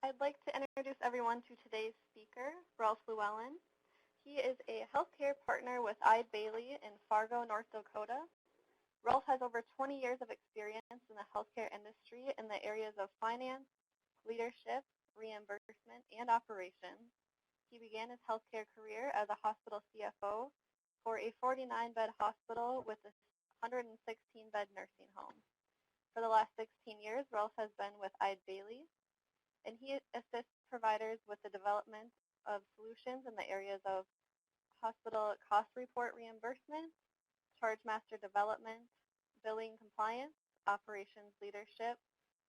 I'd like to introduce everyone to today's speaker, Ralph Llewellyn. He is a healthcare partner with Eide Bailly in Fargo, North Dakota. Ralph has over 20 years of experience in the healthcare industry in the areas of finance, leadership, reimbursement, and operations. He began his healthcare career as a hospital CFO for a 49-bed hospital with a 116-bed nursing home. For the last 16 years, Ralph has been with Eide Bailly, and he assists providers with the development of solutions in the areas of hospital cost report reimbursement, charge master development, billing compliance, operations leadership,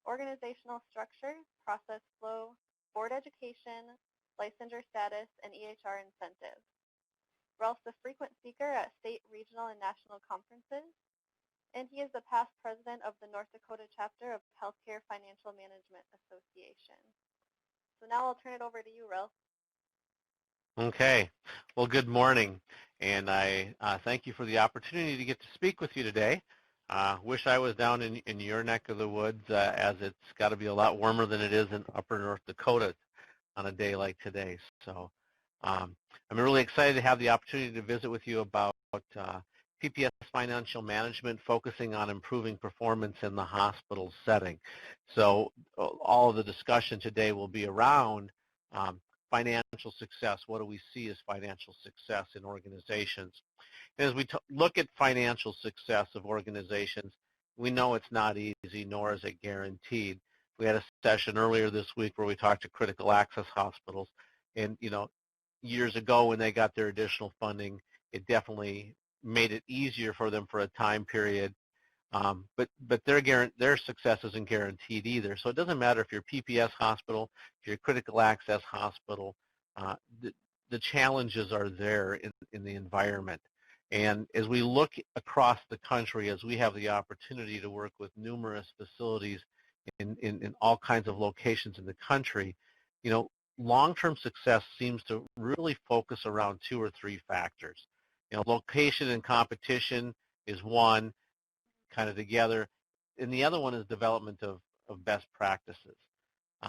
organizational structure, process flow, board education, licensure status, and EHR incentives. Ralph's a frequent speaker at state, regional, and national conferences, and he is the past president of the North Dakota chapter of Healthcare Financial Management Association. So now I'll turn it over to you, Ralph. Okay. Well, good morning, and I thank you for the opportunity to get to speak with you today. Wish I was down in your neck of the woods, as it's got to be a lot warmer than it is in upper North Dakota on a day like today. So I'm really excited to have the opportunity to visit with you about PPS financial management, focusing on improving performance in the hospital setting. So all of the discussion today will be around financial success. What do we see as financial success in organizations? And as we look at financial success of organizations, we know it's not easy, nor is it guaranteed. We had a session earlier this week where we talked to critical access hospitals, and years ago when they got their additional funding, it definitely made it easier for them for a time period, but their success isn't guaranteed either. So it doesn't matter if you're a PPS hospital, if you're a critical access hospital, the challenges are there in the environment. And as we look across the country, as we have the opportunity to work with numerous facilities in all kinds of locations in the country, long-term success seems to really focus around 2 or 3 factors. Location and competition is one, kind of together, and the other one is development of best practices.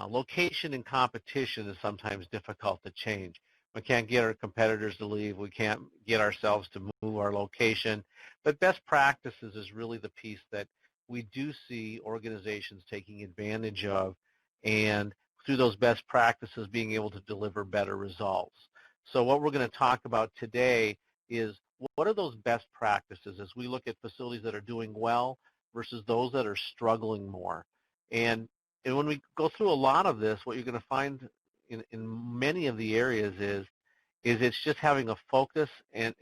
Location and competition is sometimes difficult to change. We can't get our competitors to leave. We can't get ourselves to move our location. But best practices is really the piece that we do see organizations taking advantage of, and through those best practices being able to deliver better results. So what we're going to talk about today is what are those best practices as we look at facilities that are doing well versus those that are struggling more. And when we go through a lot of this, what you're going to find in many of the areas is it's just having a focus and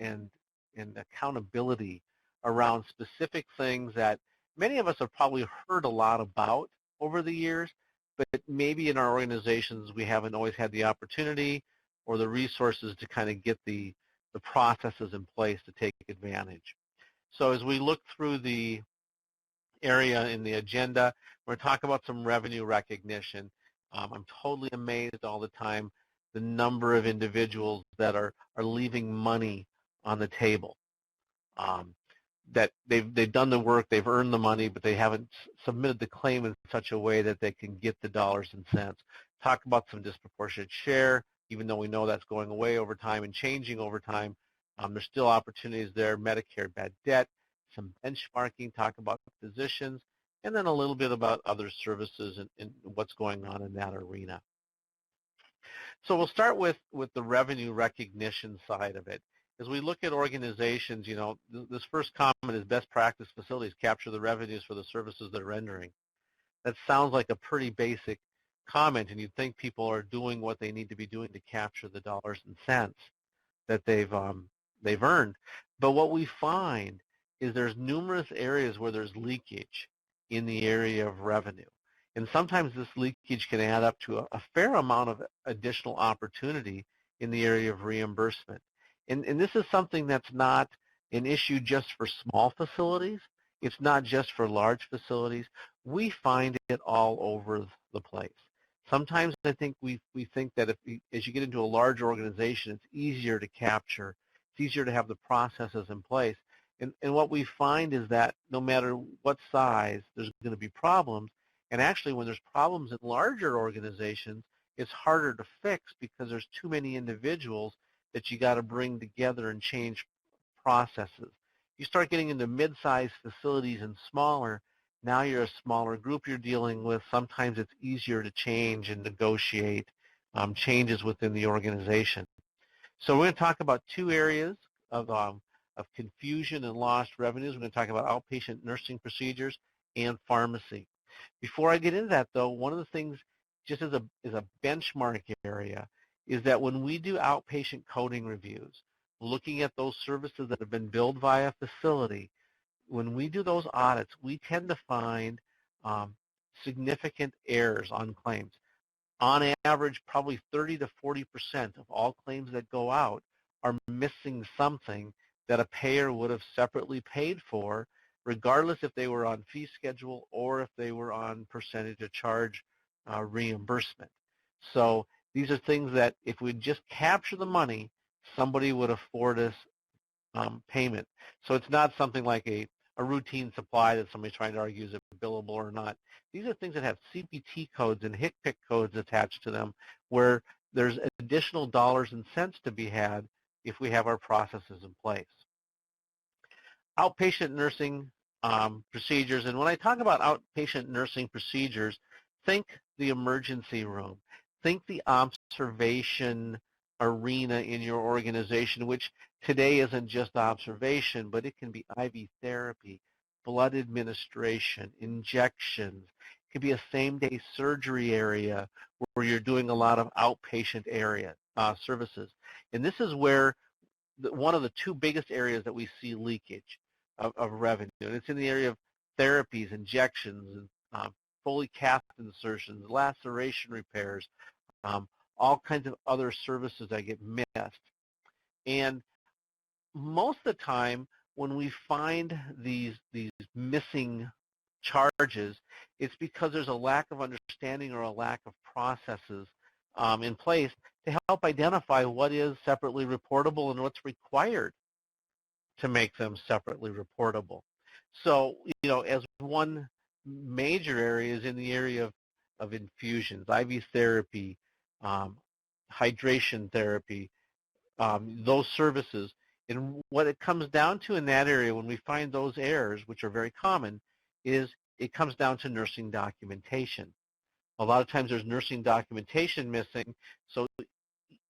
accountability around specific things that many of us have probably heard a lot about over the years, but maybe in our organizations we haven't always had the opportunity or the resources to kind of get the processes in place to take advantage. So as we look through the area in the agenda, we're going to talk about some revenue recognition. I'm totally amazed all the time the number of individuals that are leaving money on the table. That they've done the work, they've earned the money, but they haven't submitted the claim in such a way that they can get the dollars and cents. Talk about some disproportionate share, even though we know that's going away over time and changing over time. There's still opportunities there, Medicare bad debt, some benchmarking, talk about physicians, and then a little bit about other services and what's going on in that arena. So we'll start with the revenue recognition side of it. As we look at organizations, this first comment is best practice facilities capture the revenues for the services they're rendering. That sounds like a pretty basic comment, and you'd think people are doing what they need to be doing to capture the dollars and cents that they've earned. But what we find is there's numerous areas where there's leakage in the area of revenue. And sometimes this leakage can add up to a fair amount of additional opportunity in the area of reimbursement. And this is something that's not an issue just for small facilities. It's not just for large facilities. We find it all over the place. Sometimes I think we think that as you get into a large organization, it's easier to capture. It's easier to have the processes in place. And what we find is that no matter what size, there's going to be problems. And actually, when there's problems in larger organizations, it's harder to fix because there's too many individuals that you got to bring together and change processes. You start getting into mid-sized facilities and smaller, now you're a smaller group you're dealing with. Sometimes it's easier to change and negotiate changes within the organization. So we're going to talk about two areas of confusion and lost revenues. We're going to talk about outpatient nursing procedures and pharmacy. Before I get into that, though, one of the things, just as a benchmark area, is that when we do outpatient coding reviews, looking at those services that have been billed via facility, when we do those audits, we tend to find significant errors on claims. On average, probably 30 to 40% of all claims that go out are missing something that a payer would have separately paid for, regardless if they were on fee schedule or if they were on percentage of charge reimbursement. So these are things that if we just capture the money, somebody would afford us payment. So it's not something like a routine supply that somebody's trying to argue is it billable or not. These are things that have CPT codes and HCPCS codes attached to them where there's additional dollars and cents to be had if we have our processes in place. Outpatient nursing procedures, and when I talk about outpatient nursing procedures, think the emergency room, think the observation arena in your organization, which today isn't just observation, but it can be IV therapy, blood administration, injections. It could be a same-day surgery area where you're doing a lot of outpatient area services. And this is where one of the two biggest areas that we see leakage of revenue. And it's in the area of therapies, injections, and Foley cath insertions, laceration repairs, all kinds of other services that get missed. And most of the time, when we find these missing charges, it's because there's a lack of understanding or a lack of processes in place to help identify what is separately reportable and what's required to make them separately reportable. So, as one major area is in the area of infusions, IV therapy, hydration therapy, those services. And what it comes down to in that area when we find those errors, which are very common, is it comes down to nursing documentation. A lot of times there's nursing documentation missing, so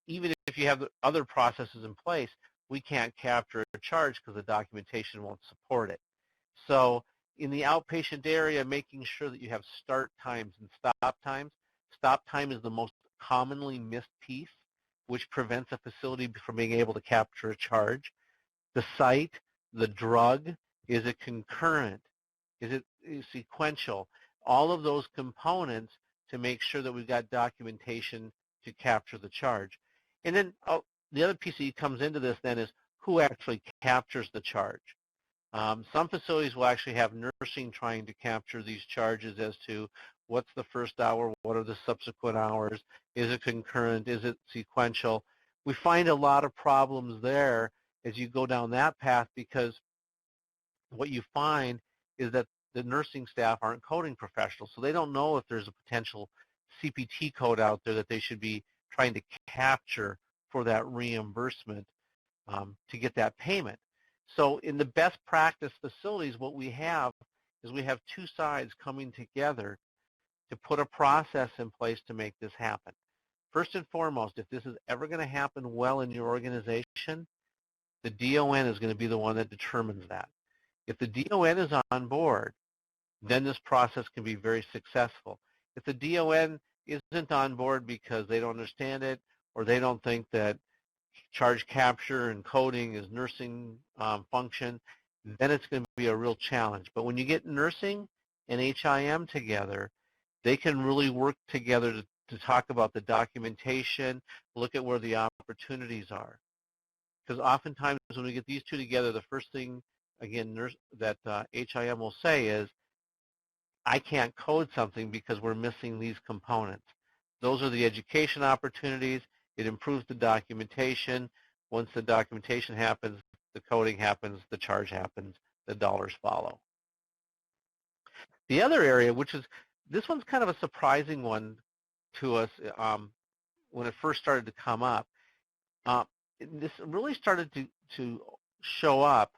even if you have other processes in place, we can't capture a charge because the documentation won't support it. So in the outpatient area, making sure that you have start times and stop times. Stop time is the most commonly missed piece, which prevents a facility from being able to capture a charge. The site, the drug, is it concurrent? Is it sequential? All of those components to make sure that we've got documentation to capture the charge. And then the other piece that comes into this then is who actually captures the charge. Some facilities will actually have nursing trying to capture these charges as to what's the first hour, what are the subsequent hours, is it concurrent, is it sequential. We find a lot of problems there as you go down that path because what you find is that the nursing staff aren't coding professionals, so they don't know if there's a potential CPT code out there that they should be trying to capture for that reimbursement to get that payment. So in the best practice facilities, what we have is we have two sides coming together to put a process in place to make this happen. First and foremost, if this is ever going to happen well in your organization, the DON is going to be the one that determines that. If the DON is on board, then this process can be very successful. If the DON isn't on board because they don't understand it or they don't think that charge capture and coding is nursing function, then it's going to be a real challenge. But when you get nursing and HIM together, they can really work together to talk about the documentation, look at where the opportunities are. Because oftentimes when we get these two together, the first thing, again, that HIM will say is, I can't code something because we're missing these components. Those are the education opportunities. It improves the documentation. Once the documentation happens, the coding happens, the charge happens, the dollars follow. The other area, which is, this one's kind of a surprising one to us, when it first started to come up. Uh, this really started to show up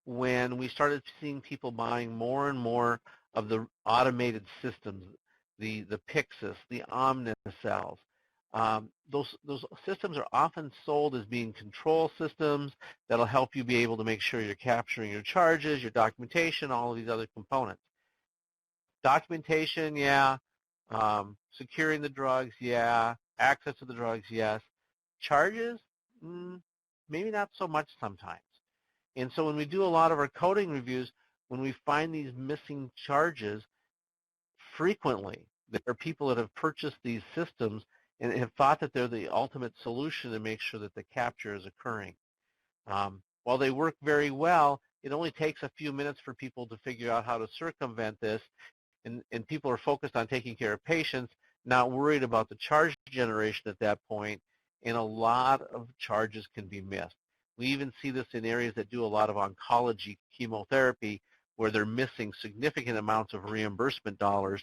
when we started seeing people buying more and more of the automated systems, the Pyxis, the Omnicells. Those systems are often sold as being control systems that'll help you be able to make sure you're capturing your charges, your documentation, all of these other components. Documentation, yeah. Securing the drugs, yeah. Access to the drugs, yes. Charges, maybe not so much sometimes. And so when we do a lot of our coding reviews, when we find these missing charges, frequently there are people that have purchased these systems and have thought that they're the ultimate solution to make sure that the capture is occurring. While they work very well, it only takes a few minutes for people to figure out how to circumvent this, and people are focused on taking care of patients, not worried about the charge generation at that point, and a lot of charges can be missed. We even see this in areas that do a lot of oncology chemotherapy, where they're missing significant amounts of reimbursement dollars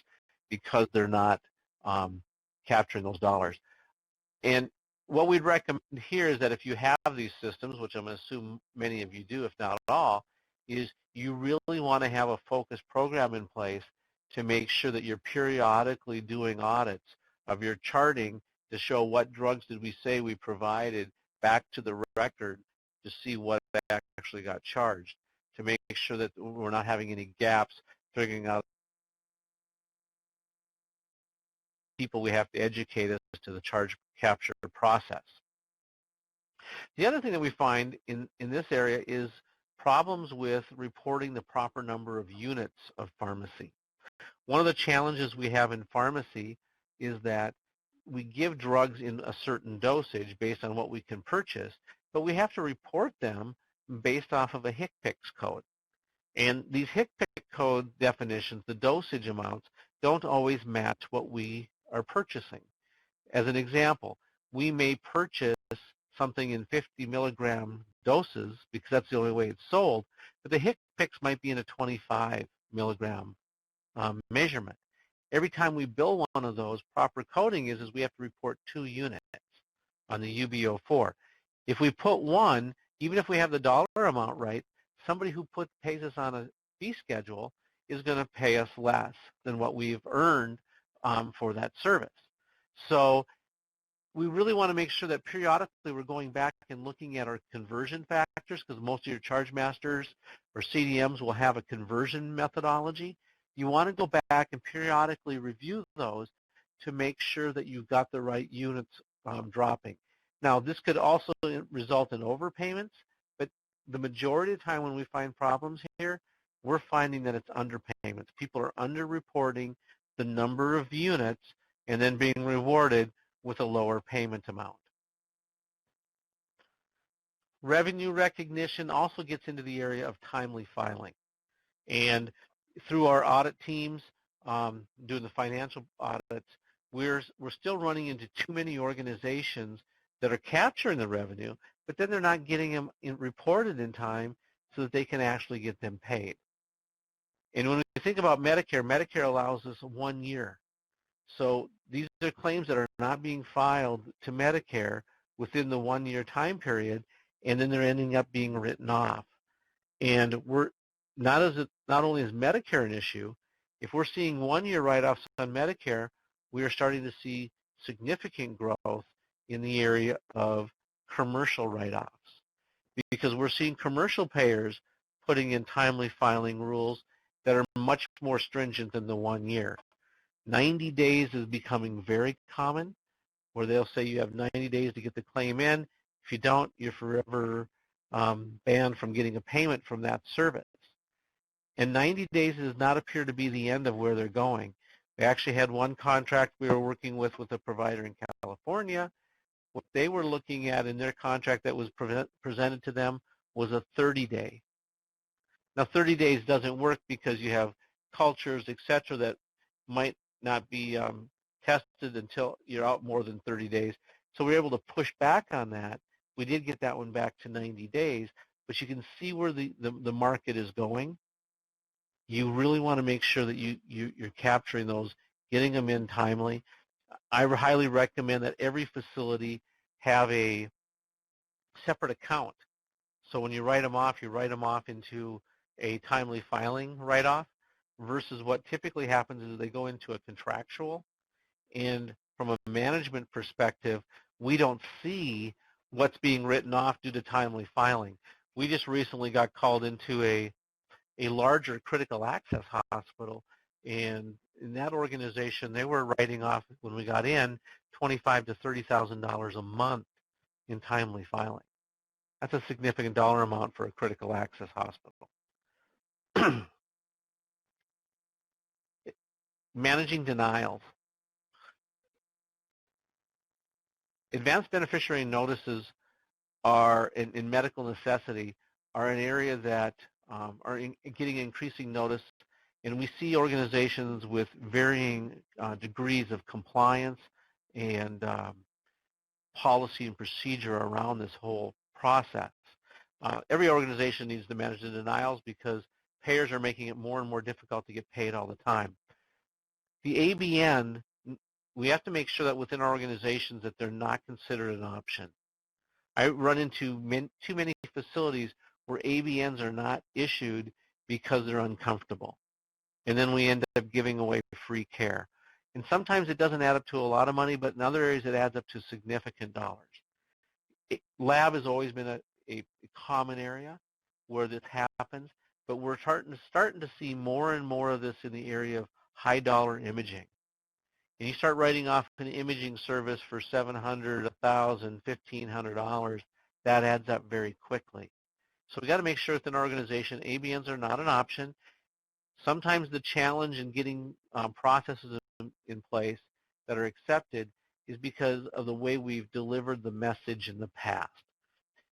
because they're not capturing those dollars. And what we'd recommend here is that if you have these systems, which I'm going to assume many of you do, if not all, is you really want to have a focused program in place to make sure that you're periodically doing audits of your charting to show what drugs did we say we provided back to the record to see what actually got charged, to make sure that we're not having any gaps figuring out people we have to educate as to the charge capture process. The other thing that we find in this area is problems with reporting the proper number of units of pharmacy. One of the challenges we have in pharmacy is that we give drugs in a certain dosage based on what we can purchase, but we have to report them based off of a HCPCS code. And these HCPCS code definitions, the dosage amounts, don't always match what we are purchasing. As an example, we may purchase something in 50 milligram doses because that's the only way it's sold, but the HCPCS might be in a 25 milligram measurement. Every time we bill one of those, proper coding is we have to report 2 units on the UBO4. If we put 1, even if we have the dollar amount right, somebody who pays us on a fee schedule is going to pay us less than what we've earned for that service. So we really want to make sure that periodically we're going back and looking at our conversion factors, because most of your charge masters or CDMs will have a conversion methodology. You want to go back and periodically review those to make sure that you've got the right units dropping. Now, this could also result in overpayments, but the majority of the time when we find problems here, we're finding that it's underpayments. People are underreporting the number of units and then being rewarded with a lower payment amount. Revenue recognition also gets into the area of timely filing. And through our audit teams doing the financial audits, we're still running into too many organizations that are capturing the revenue, but then they're not getting them reported in time so that they can actually get them paid. And when we think about Medicare, Medicare allows us 1 year. So these are claims that are not being filed to Medicare within the 1 year time period, and then they're ending up being written off. And we're not only is Medicare an issue, if we're seeing 1 year write-offs on Medicare, we are starting to see significant growth in the area of commercial write-offs, because we're seeing commercial payers putting in timely filing rules that are much more stringent than the 1 year. 90 days is becoming very common, where they'll say you have 90 days to get the claim in. If you don't, you're forever banned from getting a payment from that service. And 90 days does not appear to be the end of where they're going. We actually had one contract we were working with a provider in California. What they were looking at in their contract that was presented to them was a 30-day. Now, 30 days doesn't work because you have cultures, et cetera, that might not be tested until you're out more than 30 days. So we were able to push back on that. We did get that one back to 90 days, but you can see where the market is going. You really want to make sure that you're capturing those, getting them in timely. I highly recommend that every facility have a separate account. So when you write them off into a timely filing write-off versus what typically happens is they go into a contractual. And from a management perspective, we don't see what's being written off due to timely filing. We just recently got called into a larger critical access hospital, and in that organization, they were writing off, when we got in, $25,000 to $30,000 a month in timely filing. That's a significant dollar amount for a critical access hospital. Managing denials. Advanced beneficiary notices are in medical necessity are an area that are getting increasing notice, and we see organizations with varying degrees of compliance and policy and procedure around this whole process. Every organization needs to manage the denials because payers are making it more and more difficult to get paid all the time. The ABN, we have to make sure that within our organizations that they're not considered an option. I run into too many facilities where ABNs are not issued because they're uncomfortable. And then we end up giving away free care. And sometimes it doesn't add up to a lot of money, but in other areas it adds up to significant dollars. Lab has always been a common area where this happens, but we're starting to see more and more of this in the area of high dollar imaging. And you start writing off an imaging service for $700, $1,000, $1,500, that adds up very quickly. So we got to make sure within our organization, ABNs are not an option. Sometimes the challenge in getting processes in place that are accepted is because of the way we've delivered the message in the past.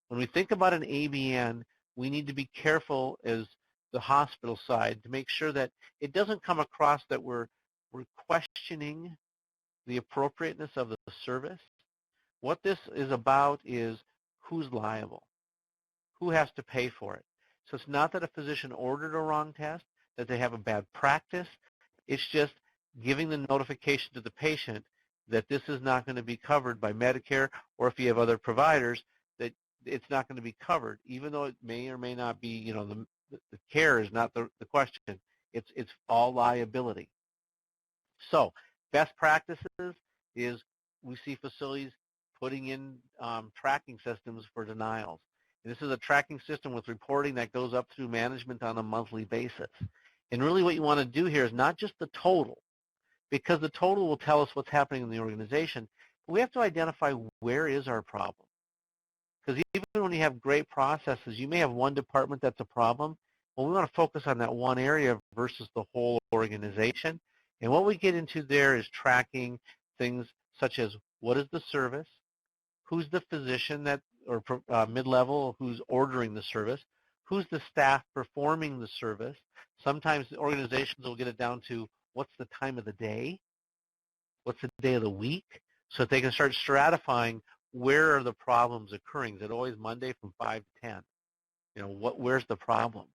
When we think about an ABN, we need to be careful as the hospital side to make sure that it doesn't come across that we're questioning the appropriateness of the service. What this is about is who's liable, who has to pay for it. So it's not that a physician ordered a wrong test, that they have a bad practice. It's just giving the notification to the patient that this is not going to be covered by Medicare, or if you have other providers, that it's not going to be covered, even though it may or may not be, you know, the care is not the question. It's all liability. So best practices is we see facilities putting in tracking systems for denials. And this is a tracking system with reporting that goes up through management on a monthly basis. And really what you want to do here is not just the total, because the total will tell us what's happening in the organization. But we have to identify where is our problem. Because even when you have great processes, you may have one department that's a problem. Well, we want to focus on that one area versus the whole organization. And what we get into there is tracking things such as what is the service, who's the physician that, or mid-level who's ordering the service, who's the staff performing the service. Sometimes the organizations will get it down to what's the time of the day, what's the day of the week, so that they can start stratifying where are the problems occurring. Is it always Monday from 5 to 10? You know, where's the problem?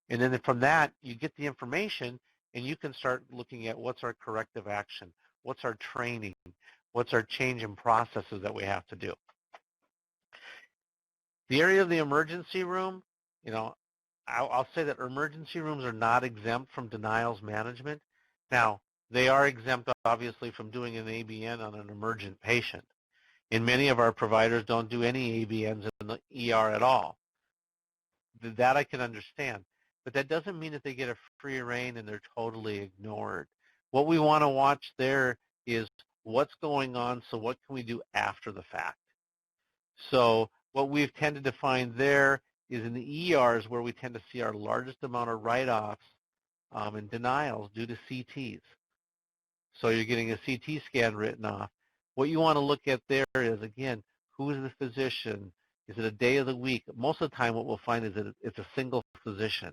And then from that, you get the information, and you can start looking at what's our corrective action, what's our training, what's our change in processes that we have to do. The area of the emergency room, you know, I'll say that emergency rooms are not exempt from denials management. Now, they are exempt, obviously, from doing an ABN on an emergent patient. And many of our providers don't do any ABNs in the ER at all. That I can understand. But that doesn't mean that they get a free rein and they're totally ignored. What we want to watch there is what's going on, so what can we do after the fact? So what we've tended to find there is in the ERs where we tend to see our largest amount of write-offs and denials due to CTs. So you're getting a CT scan written off. What you want to look at there is, again, who is the physician? Is it a day of the week? Most of the time what we'll find is that it's a single physician.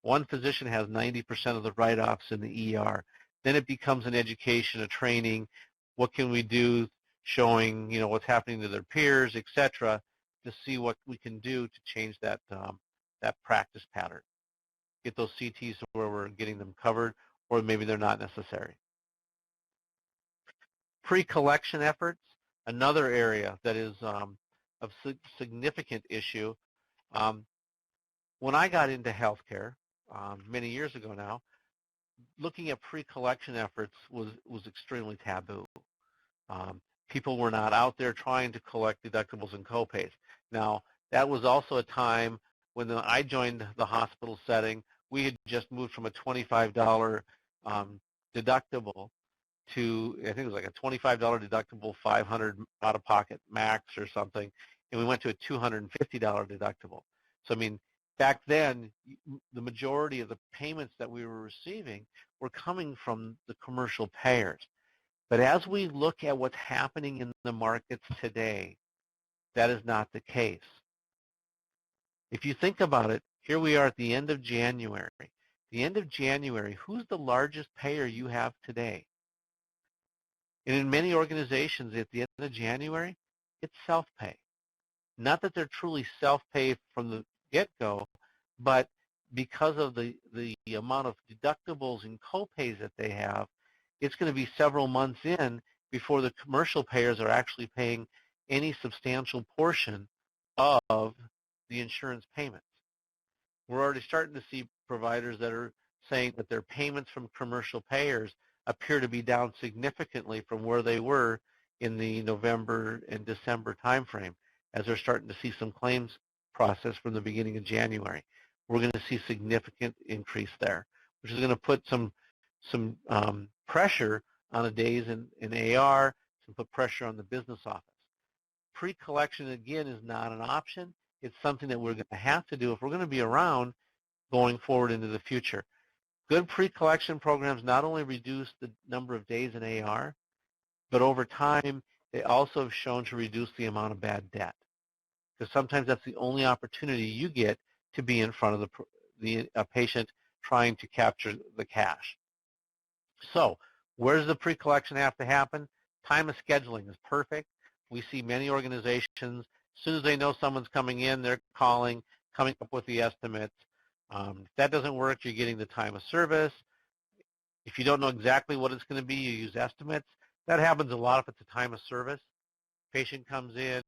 One physician has 90% of the write-offs in the ER. Then it becomes an education, a training. What can we do, showing, you know, what's happening to their peers, et cetera, to see what we can do to change that, that practice pattern. Get those CTs where we're getting them covered, or maybe they're not necessary. Pre-collection efforts, another area that is of significant issue. When I got into healthcare many years ago now, looking at pre-collection efforts was extremely taboo. People were not out there trying to collect deductibles and copays. Now, that was also a time when I joined the hospital setting, we had just moved from a $25 deductible to, I think it was like a $25 deductible, 500 out-of-pocket max or something, and we went to a $250 deductible. So, I mean, back then, the majority of the payments that we were receiving were coming from the commercial payers. But as we look at what's happening in the markets today, that is not the case. If you think about it, here we are at the end of January. The end of January, who's the largest payer you have today? And in many organizations at the end of January, it's self-pay. Not that they're truly self-pay from the get-go, but because of the amount of deductibles and copays that they have, it's going to be several months in before the commercial payers are actually paying any substantial portion of the insurance payments. We're already starting to see providers that are saying that their payments from commercial payers appear to be down significantly from where they were in the November and December timeframe, as they're starting to see some claims processed from the beginning of January. We're going to see significant increase there, which is going to put some pressure on the days in AR, to put pressure on the business office. Pre-collection, again, is not an option. It's something that we're going to have to do if we're going to be around going forward into the future. Good pre-collection programs not only reduce the number of days in AR, but over time, they also have shown to reduce the amount of bad debt. Because sometimes that's the only opportunity you get to be in front of a patient trying to capture the cash. So where does the pre-collection have to happen? Time of scheduling is perfect. We see many organizations, as soon as they know someone's coming in, they're calling, coming up with the estimates. If that doesn't work, you're getting the time of service. If you don't know exactly what it's going to be, you use estimates. That happens a lot if it's a time of service. Patient comes in,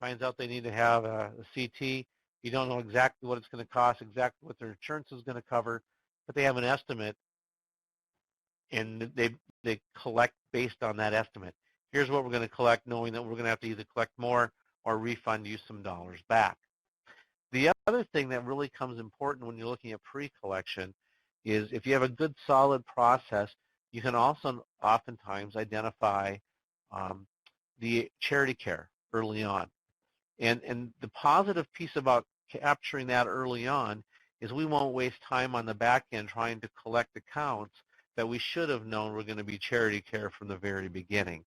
finds out they need to have a CT. You don't know exactly what it's going to cost, exactly what their insurance is going to cover, but they have an estimate, and they collect based on that estimate. Here's what we're going to collect, knowing that we're going to have to either collect more or refund you some dollars back. The other thing that really comes important when you're looking at pre-collection is if you have a good, solid process, you can also oftentimes identify the charity care early on. And the positive piece about capturing that early on is we won't waste time on the back end trying to collect accounts that we should have known were going to be charity care from the very beginning.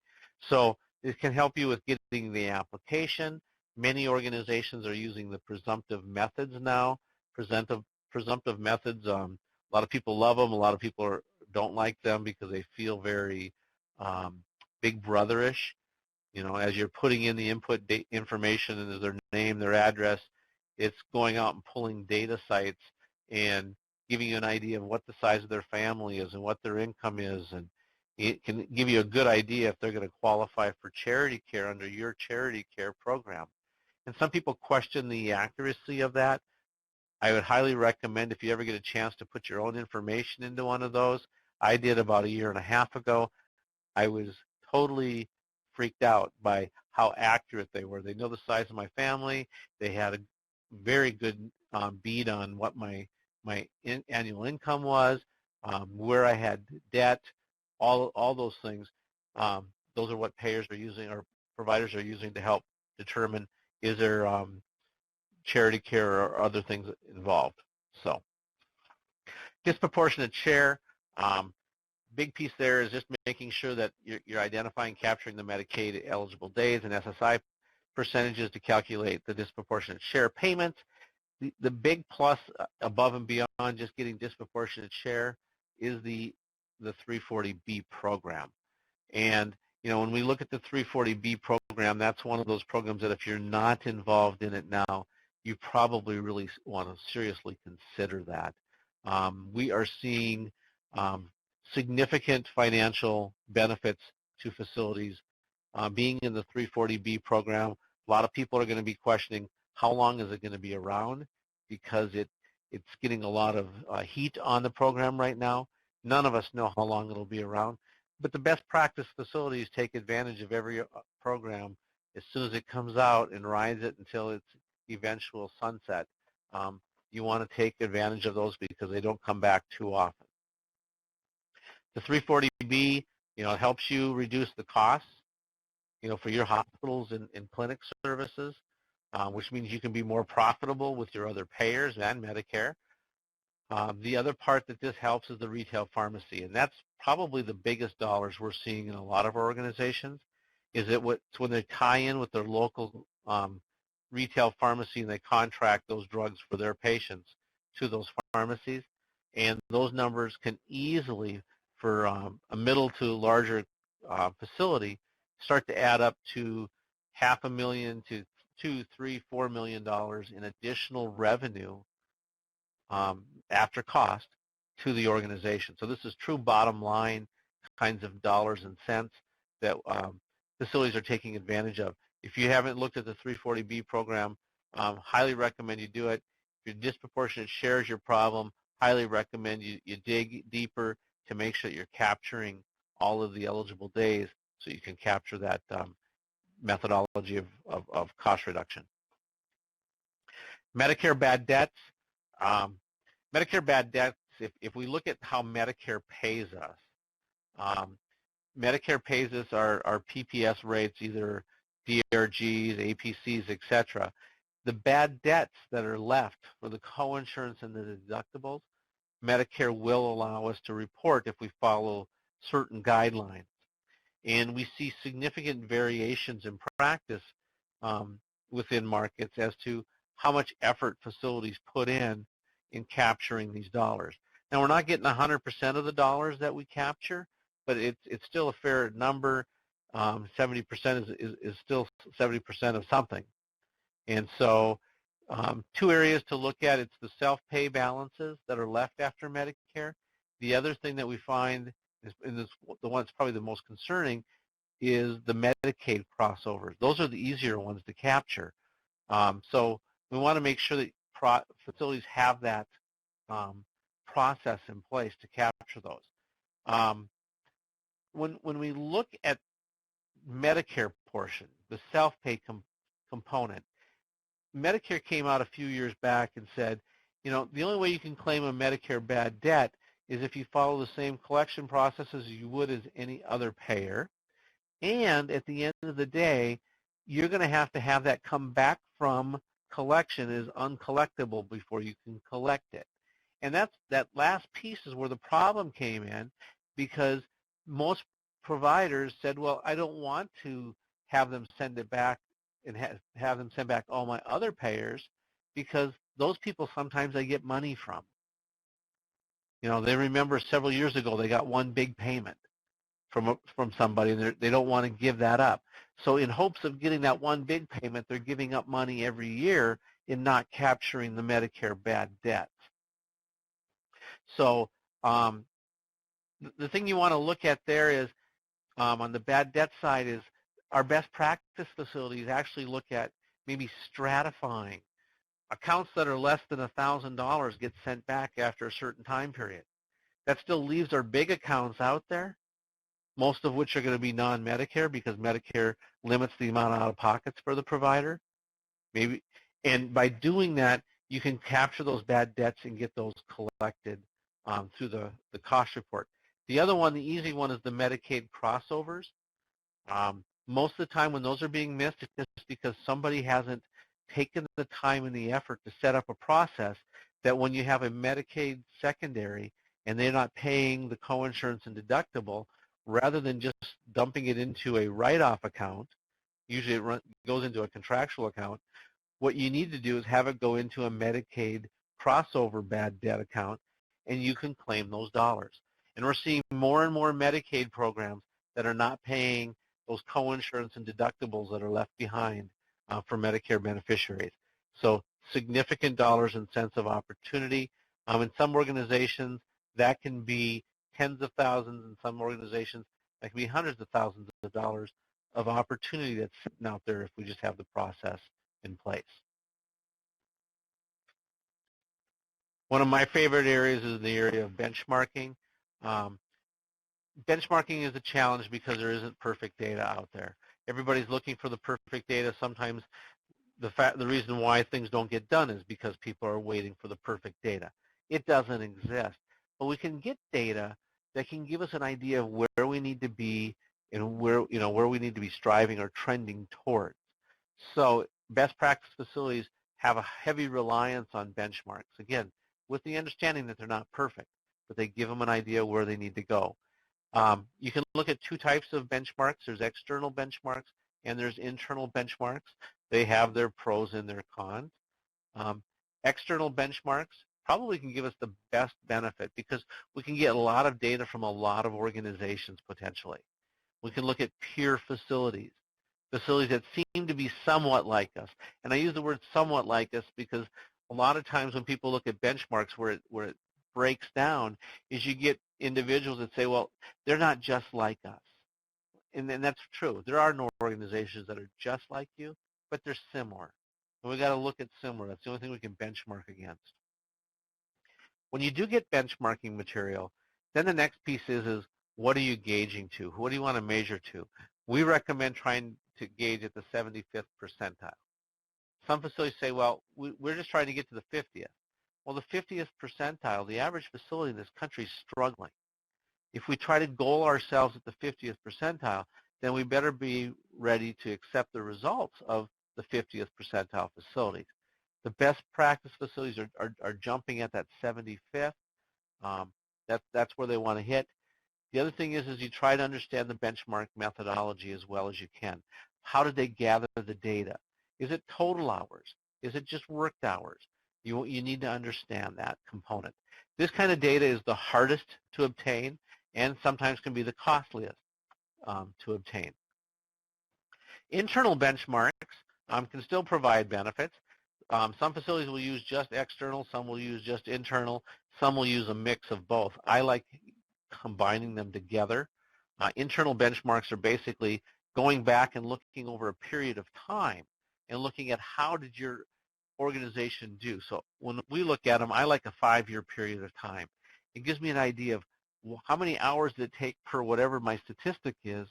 So it can help you with getting the application. Many organizations are using the presumptive methods now. Presumptive methods, a lot of people love them. A lot of people don't like them because they feel very big brother-ish. You know, as you're putting in the input information and their name, their address, it's going out and pulling data sites and giving you an idea of what the size of their family is and what their income is, and it can give you a good idea if they're going to qualify for charity care under your charity care program. And some people question the accuracy of that. I would highly recommend, if you ever get a chance to put your own information into one of those. I did about 1.5 years ago. I was totally freaked out by how accurate they were. They know the size of my family. They had a very good bead on what my annual income was, where I had debt, all those things. Those are what payers are using, or providers are using, to help determine is there charity care or other things involved. So disproportionate share. Big piece there is just making sure that you're identifying, capturing the Medicaid eligible days and SSI percentages to calculate the disproportionate share payments. The big plus above and beyond just getting disproportionate share is the 340B program. And you know, when we look at the 340B program, that's one of those programs that if you're not involved in it now, you probably really want to seriously consider that. We are seeing significant financial benefits to facilities. Being in the 340B program, a lot of people are going to be questioning how long is it going to be around, because it's getting a lot of heat on the program right now. None of us know how long it'll be around, but the best practice facilities take advantage of every program as soon as it comes out and rides it until its eventual sunset. You want to take advantage of those because they don't come back too often. The 340B, it helps you reduce the costs, for your hospitals and clinic services, which means you can be more profitable with your other payers and Medicare. The other part that this helps is the retail pharmacy, and that's probably the biggest dollars we're seeing in a lot of our organizations, is that when they tie in with their local retail pharmacy and they contract those drugs for their patients to those pharmacies, and those numbers can easily, for a middle to larger facility, start to add up to $500,000 to $2, $3, $4 million in additional revenue after cost to the organization. So this is true bottom line kinds of dollars and cents that facilities are taking advantage of. If you haven't looked at the 340B program, highly recommend you do it. If your disproportionate share is your problem, highly recommend you dig deeper to make sure that you're capturing all of the eligible days so you can capture that methodology of cost reduction. Medicare bad debts. Medicare bad debts, if we look at how Medicare pays us, Medicare pays us our PPS rates, either DRGs, APCs, etc. The bad debts that are left for the coinsurance and the deductibles, Medicare will allow us to report if we follow certain guidelines. And we see significant variations in practice within markets as to how much effort facilities put in capturing these dollars. Now, we're not getting 100% of the dollars that we capture, but it's still a fair number. 70% is still 70% of something. And so two areas to look at, it's the self-pay balances that are left after Medicare. The other thing that we find, and this, the one that's probably the most concerning, is the Medicaid crossovers. Those are the easier ones to capture. So we want to make sure that facilities have that process in place to capture those. When we look at Medicare portion, the self-pay component, Medicare came out a few years back and said, the only way you can claim a Medicare bad debt is if you follow the same collection processes you would as any other payer. And at the end of the day, you're going to have that come back from collection as uncollectible before you can collect it. And that last piece is where the problem came in, because most providers said, well, I don't want to have them send it back and have them send back all my other payers, because those people sometimes I get money from. They remember several years ago they got one big payment from somebody, and they don't want to give that up. So in hopes of getting that one big payment, they're giving up money every year in not capturing the Medicare bad debt. So the thing you want to look at there is, on the bad debt side, is our best practice facilities actually look at maybe stratifying. Accounts that are less than $1,000 get sent back after a certain time period. That still leaves our big accounts out there, most of which are going to be non-Medicare, because Medicare limits the amount of out-of-pockets for the provider. And by doing that, you can capture those bad debts and get those collected through the cost report. The other one, the easy one, is the Medicaid crossovers. Most of the time when those are being missed, it's just because somebody hasn't taken the time and the effort to set up a process that when you have a Medicaid secondary and they're not paying the coinsurance and deductible, rather than just dumping it into a write-off account, usually it goes into a contractual account, what you need to do is have it go into a Medicaid crossover bad debt account, and you can claim those dollars. And we're seeing more and more Medicaid programs that are not paying those coinsurance and deductibles that are left behind for Medicare beneficiaries. So significant dollars and cents of opportunity. In some organizations, that can be tens of thousands. In some organizations, That can be hundreds of thousands of dollars of opportunity that's sitting out there if we just have the process in place. One of my favorite areas is the area of benchmarking. Um, benchmarking is a challenge because there isn't perfect data out there. Everybody's looking for the perfect data. Sometimes the reason why things don't get done is because people are waiting for the perfect data. It doesn't exist. But we can get data that can give us an idea of where we need to be and where we need to be striving or trending towards. So best practice facilities have a heavy reliance on benchmarks. Again, with the understanding that they're not perfect, but they give them an idea where they need to go. You can look at two types of benchmarks. There's external benchmarks and there's internal benchmarks. They have their pros and their cons. External benchmarks probably can give us the best benefit because we can get a lot of data from a lot of organizations potentially. We can look at peer facilities, facilities that seem to be somewhat like us. And I use the word somewhat like us because a lot of times when people look at benchmarks where it breaks down is you get individuals that say, well, they're not just like us. And that's true. There are no organizations that are just like you, but they're similar. And we got to look at similar. That's the only thing we can benchmark against. When you do get benchmarking material, then the next piece is what are you gauging to? What do you want to measure to? We recommend trying to gauge at the 75th percentile. Some facilities say, well, we're just trying to get to the 50th. Well, the 50th percentile, the average facility in this country is struggling. If we try to goal ourselves at the 50th percentile, then we better be ready to accept the results of the 50th percentile facilities. The best practice facilities are jumping at that 75th. That's where they want to hit. The other thing is you try to understand the benchmark methodology as well as you can. How did they gather the data? Is it total hours? Is it just worked hours? You need to understand that component. This kind of data is the hardest to obtain and sometimes can be the costliest to obtain. Internal benchmarks can still provide benefits. Some facilities will use just external, some will use just internal, some will use a mix of both. I like combining them together. Internal benchmarks are basically going back and looking over a period of time and looking at how did your organization do. So when we look at them, I like a 5-year period of time. It gives me an idea of how many hours did it take per whatever my statistic is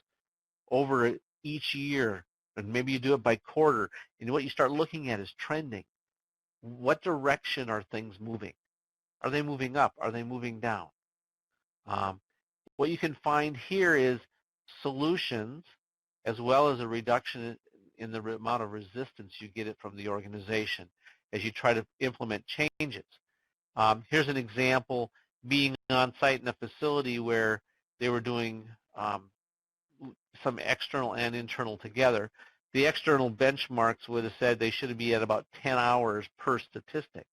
over each year, and maybe you do it by quarter, and what you start looking at is trending. What direction are things moving? Are they moving up? Are they moving down? What you can find here is solutions as well as a reduction in the amount of resistance you get it from the organization as you try to implement changes. Here's an example being on site in a facility where they were doing some external and internal together. The external benchmarks would have said they should be at about 10 hours per statistic,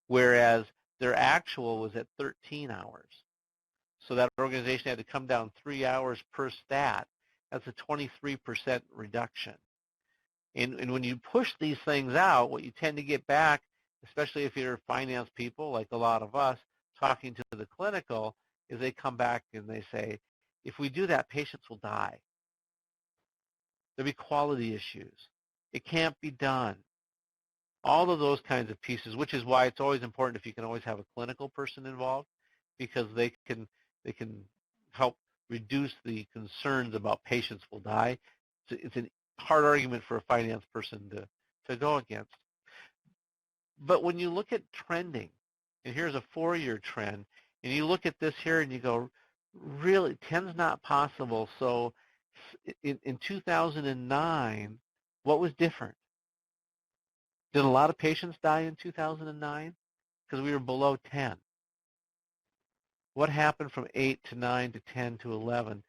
whereas their actual was at 13 hours. So that organization had to come down 3 hours per stat. That's a 23% reduction. And when you push these things out, what you tend to get back, especially if you're finance people like a lot of us, talking to the clinical, is they come back and they say, if we do that, patients will die. There'll be quality issues. It can't be done. All of those kinds of pieces, which is why it's always important if you can always have a clinical person involved, because they can help reduce the concerns about patients will die. It's a hard argument for a finance person to go against. But when you look at trending, and here's a 4-year trend, and you look at this here and you go, really, 10's not possible. So in 2009, what was different? Did a lot of patients die in 2009? Because we were below 10. What happened from 8 to 9 to 10 to 11?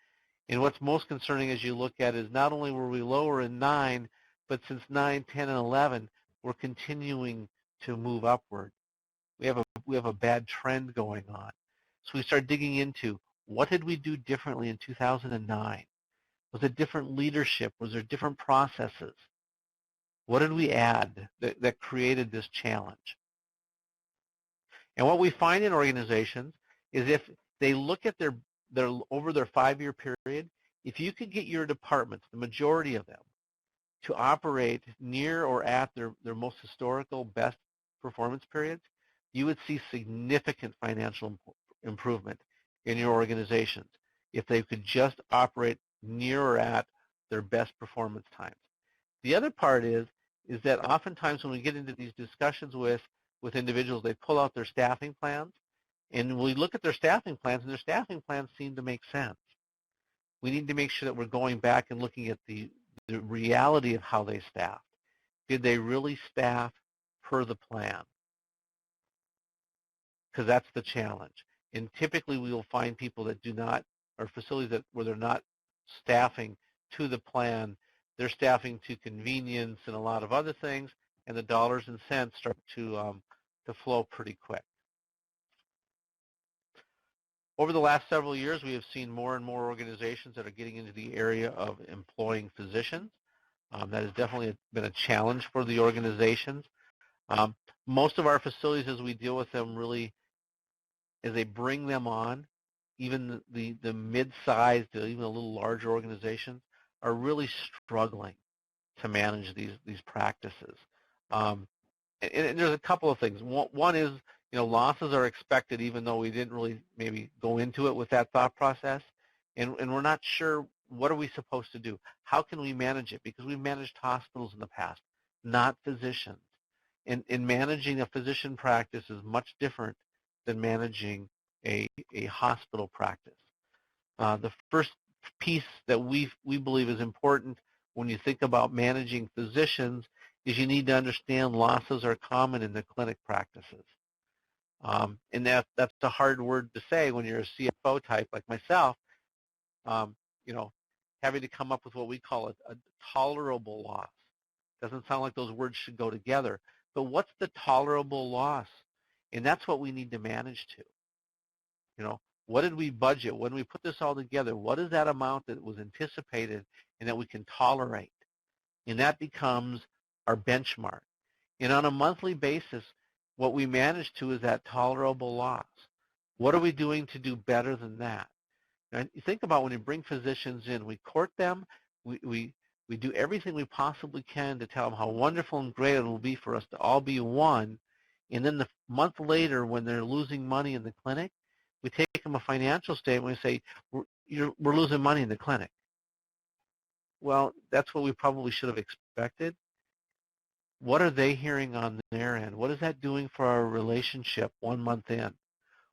And what's most concerning as you look at it is not only were we lower in 9, but since 9, 10, and 11, we're continuing to move upward. We have a bad trend going on. So we start digging into what did we do differently in 2009? Was it different leadership? Was there different processes? What did we add that created this challenge? And what we find in organizations is if they look at their over their 5-year period, if you could get your departments, the majority of them, to operate near or at their most historical best performance periods, you would see significant financial improvement in your organizations if they could just operate near or at their best performance times. The other part is that oftentimes when we get into these discussions with individuals, they pull out their staffing plans, and we look at their staffing plans, and their staffing plans seem to make sense. We need to make sure that we're going back and looking at the reality of how they staffed. Did they really staff per the plan? Because that's the challenge. And typically we will find people that do not, or facilities where they're not staffing to the plan. They're staffing to convenience and a lot of other things, and the dollars and cents start to flow pretty quick. Over the last several years, we have seen more and more organizations that are getting into the area of employing physicians. That has definitely been a challenge for the organizations. Most of our facilities, as we deal with them, really, as they bring them on, even the mid-sized, even a little larger organizations, are really struggling to manage these practices. And there's a couple of things. One is, losses are expected even though we didn't really maybe go into it with that thought process. And we're not sure, what are we supposed to do? How can we manage it? Because we've managed hospitals in the past, not physicians. And managing a physician practice is much different than managing a hospital practice. The first piece that we believe is important when you think about managing physicians is you need to understand losses are common in the clinic practices. And that's a hard word to say when you're a CFO type like myself, having to come up with what we call a tolerable loss. Doesn't sound like those words should go together. But what's the tolerable loss? And that's what we need to manage to. What did we budget? When we put this all together, what is that amount that was anticipated and that we can tolerate? And that becomes our benchmark. And on a monthly basis, what we manage to is that tolerable loss. What are we doing to do better than that? And you think about when you bring physicians in, we court them, we do everything we possibly can to tell them how wonderful and great it will be for us to all be one. And then the month later, when they're losing money in the clinic, we take them a financial statement and say, we're losing money in the clinic. Well, that's what we probably should have expected. What are they hearing on their end? What is that doing for our relationship 1 month in?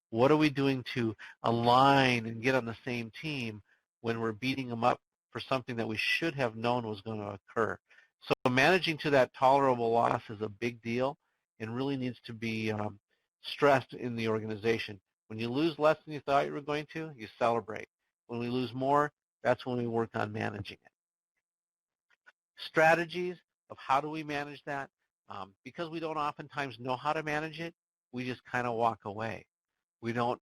What are we doing to align and get on the same team when we're beating them up for something that we should have known was going to occur? So managing to that tolerable loss is a big deal and really needs to be stressed in the organization. When you lose less than you thought you were going to, you celebrate. When we lose more, that's when we work on managing it. Strategies of how do we manage that? Because we don't oftentimes know how to manage it, we just kind of walk away. We don't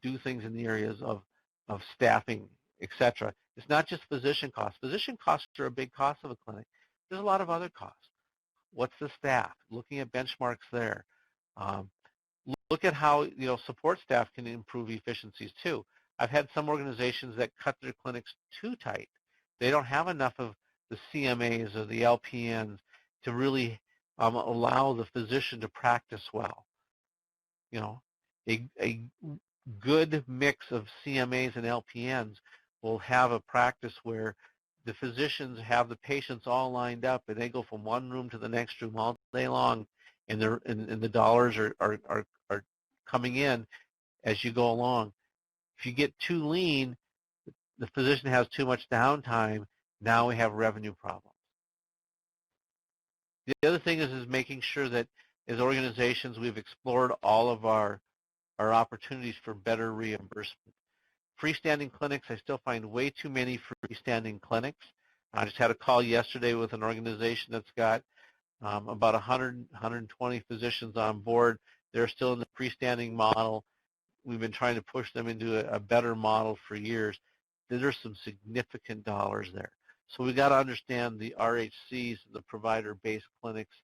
do things in the areas of staffing, etc. It's not just physician costs. Physician costs are a big cost of a clinic. There's a lot of other costs. What's the staff? Looking at benchmarks there. Look at how support staff can improve efficiencies too. I've had some organizations that cut their clinics too tight. They don't have enough of the CMAs or the LPNs to really allow the physician to practice well. A good mix of CMAs and LPNs will have a practice where the physicians have the patients all lined up and they go from one room to the next room all day long, and the dollars are coming in as you go along. If you get too lean, the physician has too much downtime, now we have revenue problems. The other thing is making sure that as organizations we've explored all of our opportunities for better reimbursement. Freestanding clinics, I still find way too many freestanding clinics. I just had a call yesterday with an organization that's got about 100, 120 physicians on board. They're still in the freestanding model. We've been trying to push them into a better model for years. There's some significant dollars there. So we've got to understand the RHCs, the provider-based clinics,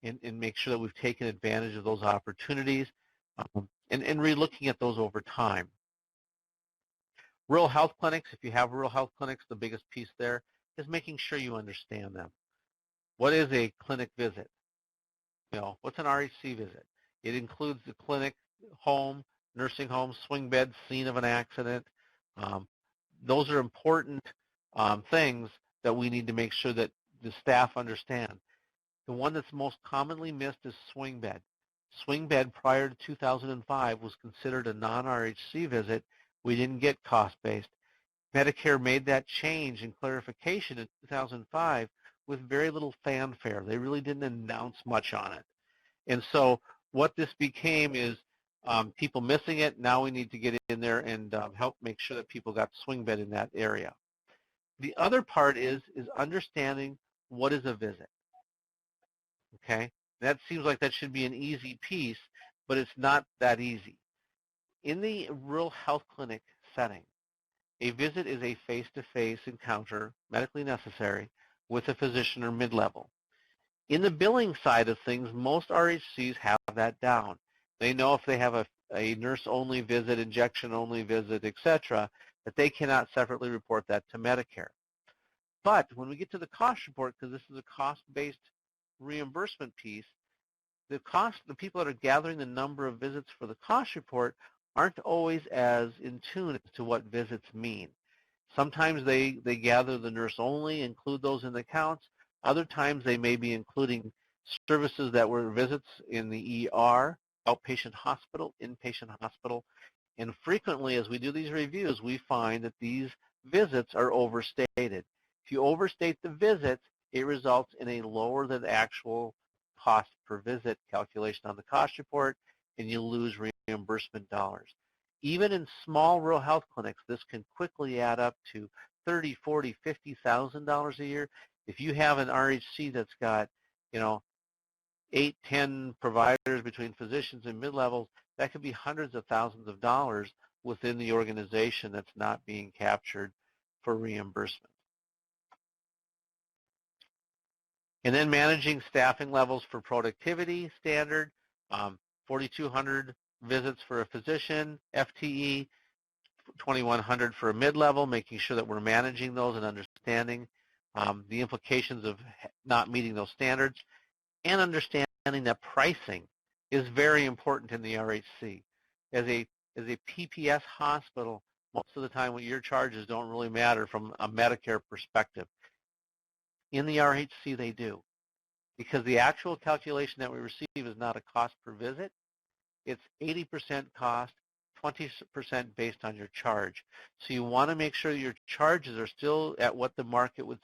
and make sure that we've taken advantage of those opportunities and re-looking at those over time. Rural health clinics, if you have rural health clinics, the biggest piece there is making sure you understand them. What is a clinic visit? What's an RHC visit? It includes the clinic, home, nursing home, swing bed, scene of an accident. Um, those are important things that we need to make sure that the staff understand. The one that's most commonly missed is swing bed. Swing bed prior to 2005 was considered a non-RHC visit. We didn't get cost-based. Medicare made that change and clarification in 2005 with very little fanfare. They really didn't announce much on it. And so what this became is people missing it. Now we need to get in there and help make sure that people got swing bed in that area. The other part is understanding what is a visit. Okay? That seems like that should be an easy piece, but it's not that easy. In the rural health clinic setting, a visit is a face-to-face encounter, medically necessary, with a physician or mid-level. In the billing side of things, most RHCs have that down. They know if they have a nurse-only visit, injection-only visit, etc., that they cannot separately report that to Medicare. But when we get to the cost report, because this is a cost-based reimbursement piece, the people that are gathering the number of visits for the cost report aren't always as in tune as to what visits mean. Sometimes they gather the nurse only, include those in the counts. Other times they may be including services that were visits in the ER, outpatient hospital, inpatient hospital. And frequently as we do these reviews, we find that these visits are overstated. If you overstate the visits, it results in a lower than actual cost per visit calculation on the cost report, and you lose reimbursement dollars. Even in small rural health clinics, this can quickly add up to $30,000, $40,000, $50,000 a year. If you have an RHC that's got, 8, 10 providers between physicians and mid-levels, that could be hundreds of thousands of dollars within the organization that's not being captured for reimbursement. And then managing staffing levels for productivity standard, 4,200 visits for a physician, FTE, 2,100 for a mid-level, making sure that we're managing those and understanding the implications of not meeting those standards, and understanding that pricing is very important in the RHC. As a PPS hospital, most of the time what your charges don't really matter from a Medicare perspective. In the RHC they do, because the actual calculation that we receive is not a cost per visit. It's 80% cost, 20% based on your charge. So you want to make sure your charges are still at what the market would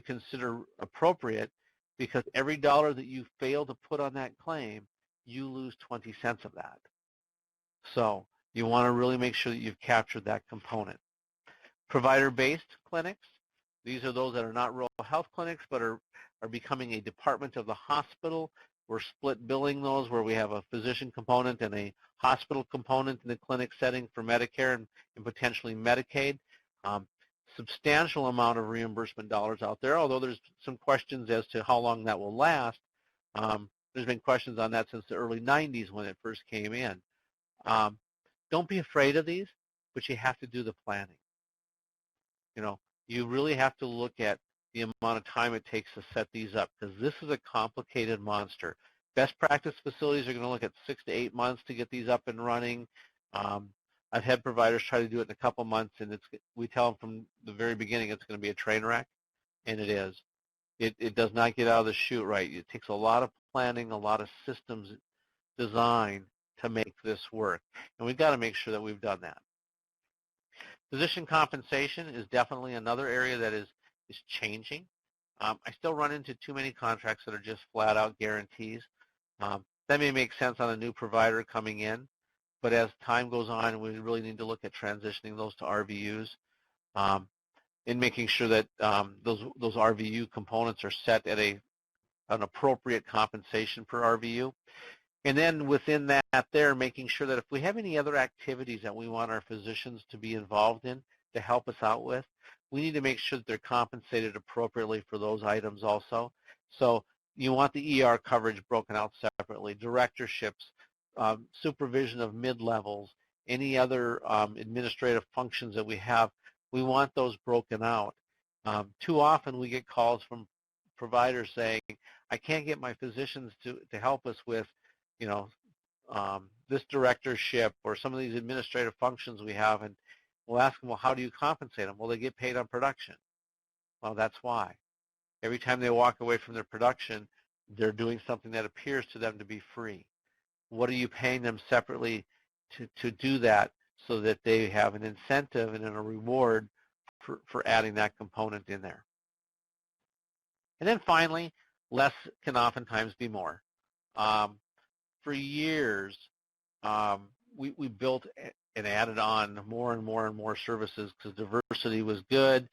consider appropriate, because every dollar that you fail to put on that claim, you lose 20 cents of that. So you want to really make sure that you've captured that component. Provider-based clinics, these are those that are not rural health clinics but are becoming a department of the hospital. We're split billing those where we have a physician component and a hospital component in the clinic setting for Medicare and potentially Medicaid. Substantial amount of reimbursement dollars out there, although there's some questions as to how long that will last. There's been questions on that since the early 90s when it first came in. Don't be afraid of these, but you have to do the planning. You really have to look at the amount of time it takes to set these up, because this is a complicated monster. Best practice facilities are going to look at 6 to 8 months to get these up and running. I've had providers try to do it in a couple months, and we tell them from the very beginning it's going to be a train wreck, and it is. It does not get out of the chute right. It takes a lot of planning, a lot of systems design to make this work, and we've got to make sure that we've done that. Physician compensation is definitely another area that is changing. I still run into too many contracts that are just flat-out guarantees. That may make sense on a new provider coming in, but as time goes on, we really need to look at transitioning those to RVUs and making sure that those RVU components are set at an appropriate compensation per RVU. And then within that there, making sure that if we have any other activities that we want our physicians to be involved in to help us out with, we need to make sure that they're compensated appropriately for those items also. So you want the ER coverage broken out separately, directorships, supervision of mid-levels, any other administrative functions that we have, we want those broken out. Too often we get calls from providers saying, I can't get my physicians to help us with, you know, this directorship or some of these administrative functions we have, and we'll ask them, well, how do you compensate them? Well, they get paid on production. Well, that's why. Every time they walk away from their production, they're doing something that appears to them to be free. What are you paying them separately to do that so that they have an incentive and a reward for adding that component in there? And then finally, less can oftentimes be more. For years, we built and added on more and more and more services because diversity was good.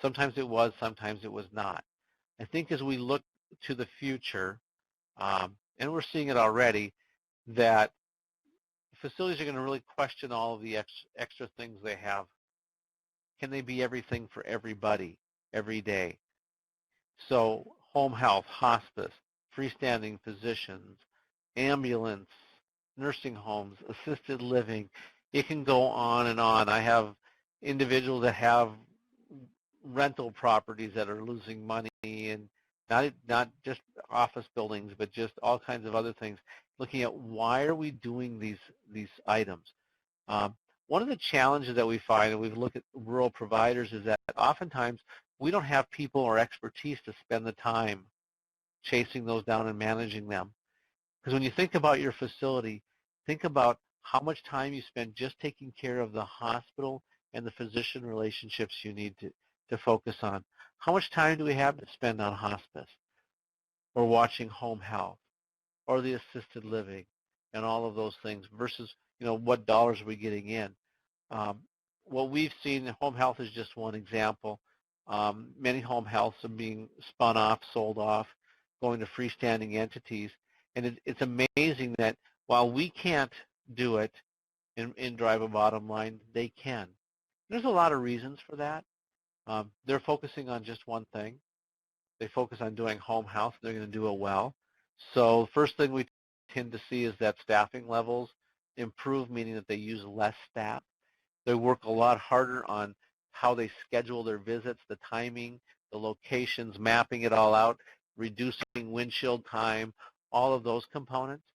Sometimes it was, sometimes it was not. I think as we look to the future, and we're seeing it already, that facilities are going to really question all of the extra things they have. Can they be everything for everybody every day? So home health, hospice, freestanding physicians, ambulance, nursing homes, assisted living, it can go on and on. I have individuals that have rental properties that are losing money, and not just office buildings, but just all kinds of other things, looking at why are we doing these items. One of the challenges that we find, and we've looked at rural providers, is that oftentimes we don't have people or expertise to spend the time chasing those down and managing them. Because when you think about your facility, think about how much time you spend just taking care of the hospital and the physician relationships you need to focus on. How much time do we have to spend on hospice or watching home health or the assisted living and all of those things versus, what dollars are we getting in? What we've seen, home health is just one example. Many home healths are being spun off, sold off, going to freestanding entities. And it's amazing that while we can't do it and drive a bottom line, they can. There's a lot of reasons for that. They're focusing on just one thing. They focus on doing home health. They're going to do it well. So the first thing we tend to see is that staffing levels improve, meaning that they use less staff. They work a lot harder on how they schedule their visits, the timing, the locations, mapping it all out, reducing windshield time, all of those components.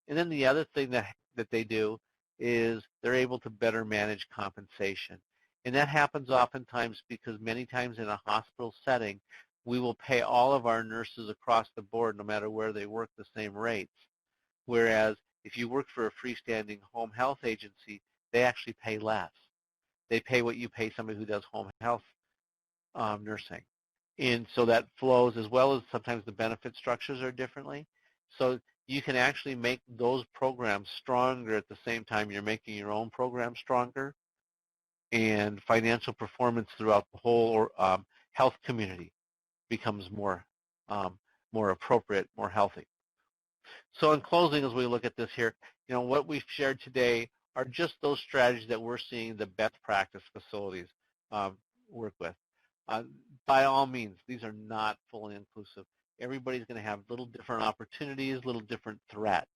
And then the other thing that they do is they're able to better manage compensation. And that happens oftentimes because many times in a hospital setting, we will pay all of our nurses across the board, no matter where they work, the same rates. Whereas if you work for a freestanding home health agency, they actually pay less. They pay what you pay somebody who does home health nursing. And so that flows, as well as sometimes the benefit structures are differently. So you can actually make those programs stronger at the same time you're making your own program stronger, and financial performance throughout the whole health community becomes more appropriate, more healthy. So in closing, as we look at this here, what we've shared today are just those strategies that we're seeing the best practice facilities work with. By all means, these are not fully inclusive. Everybody's going to have little different opportunities, little different threats.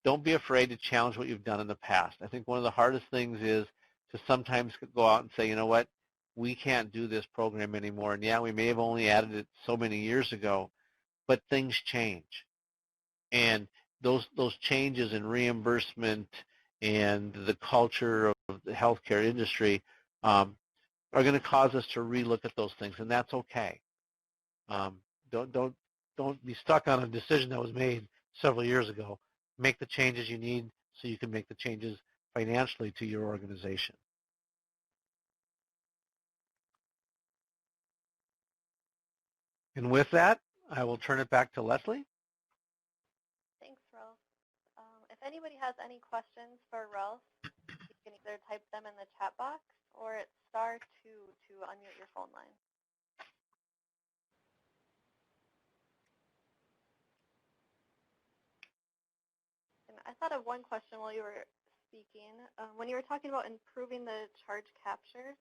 Don't be afraid to challenge what you've done in the past. I think one of the hardest things is to sometimes go out and say, you know what, we can't do this program anymore. And yeah, we may have only added it so many years ago, but things change. And those changes in reimbursement and the culture of the healthcare industry are going to cause us to relook at those things, and that's okay. Don't be stuck on a decision that was made several years ago. Make the changes you need so you can make the changes financially to your organization. And with that, I will turn it back to Leslie. Thanks, Ralph. If anybody has any questions for Ralph, you can either type them in the chat box or it's *2 to unmute your phone line. And I thought of one question while you were speaking. When you were talking about improving the charge capture,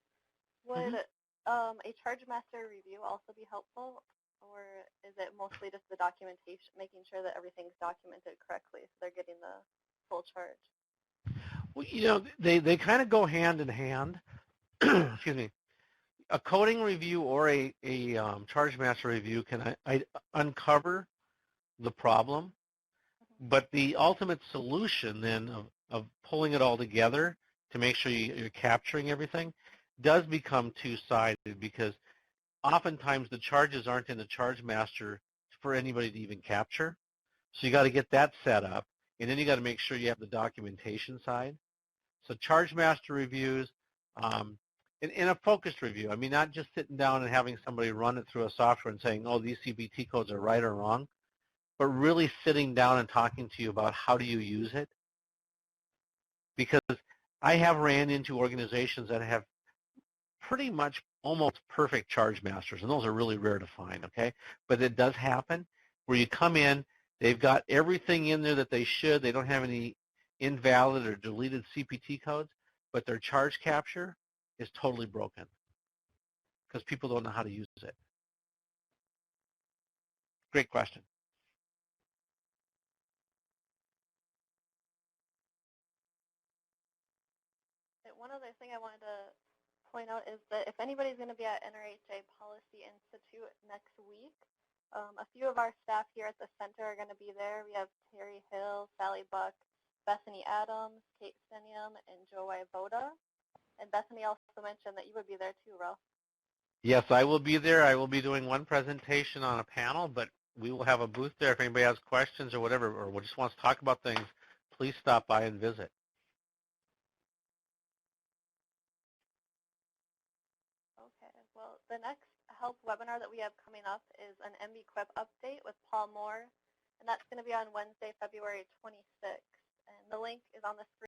would a charge master review also be helpful, or is it mostly just the documentation, making sure that everything's documented correctly so they're getting the full charge? Well, they kind of go hand in hand. Excuse me. A coding review or a charge master review can uncover the problem, but the ultimate solution then of pulling it all together to make sure you're capturing everything does become two-sided, because oftentimes the charges aren't in the charge master for anybody to even capture. So you got to get that set up, and then you got to make sure you have the documentation side. So charge master reviews, in a focused review. I mean, not just sitting down and having somebody run it through a software and saying, oh, these CPT codes are right or wrong, but really sitting down and talking to you about how do you use it. Because I have ran into organizations that have pretty much almost perfect charge masters, and those are really rare to find, okay? But it does happen where you come in, they've got everything in there that they should, they don't have any invalid or deleted CPT codes, but their charge capture is totally broken because people don't know how to use it. Great question. One other thing I wanted to point out is that if anybody's going to be at NRHA Policy Institute next week, a few of our staff here at the center are going to be there. We have Terry Hill, Sally Buck, Bethany Adams, Kate Stenium, and Joe Ivoda. And Bethany also mentioned that you would be there too, Ralph. Yes, I will be there. I will be doing one presentation on a panel, but we will have a booth there. If anybody has questions or whatever, or just wants to talk about things, please stop by and visit. Okay, well, the next health webinar that we have coming up is an MBQuip update with Paul Moore, and that's going to be on Wednesday, February 26th. And the link is on the screen.